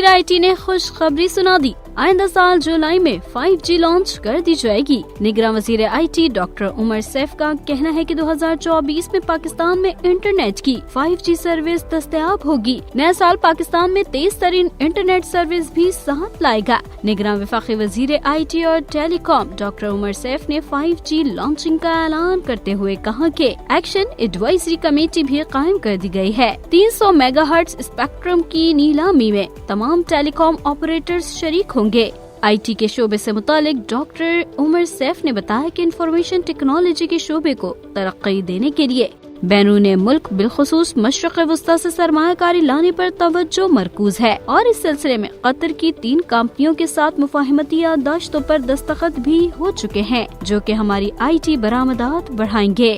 वज़ीर IT ने खुशखबरी सुना दी। आइंदा साल जुलाई में 5G लॉन्च कर दी जाएगी। निगरान वज़ीर IT डॉक्टर उमर सैफ का कहना है कि 2024 में पाकिस्तान में इंटरनेट की 5G सर्विस दस्तयाब होगी। नया साल पाकिस्तान में तेज तरीन इंटरनेट सर्विस भी साथ लाएगा। निगरान वफाकी वज़ीर IT और टेलीकॉम डॉक्टर उमर सैफ ने 5G लॉन्चिंग का ऐलान करते हुए कहा कि एक्शन एडवाइजरी कमेटी भी कायम कर दी गई है। 300 मेगाहर्ट्ज स्पेक्ट्रम की नीलामी में तमाम टेलीकॉम ऑपरेटर्स शरीक होंगे। IT के शोबे से मुतालिक डॉक्टर उमर सैफ ने बताया कि इंफॉर्मेशन टेक्नोलॉजी के शोबे को तरक्की देने के लिए बैरून मुल्क बिलखुसूस मशरक़ वस्ता से सरमायाकारी लाने पर तवज्जो मरकूज है और इस सिलसिले में कतर की 3 कंपनियों के साथ मुफाहमती याददाश्तों पर दस्तखत भी हो चुके हैं, जो कि हमारी IT बरामदात बढ़ाएंगे।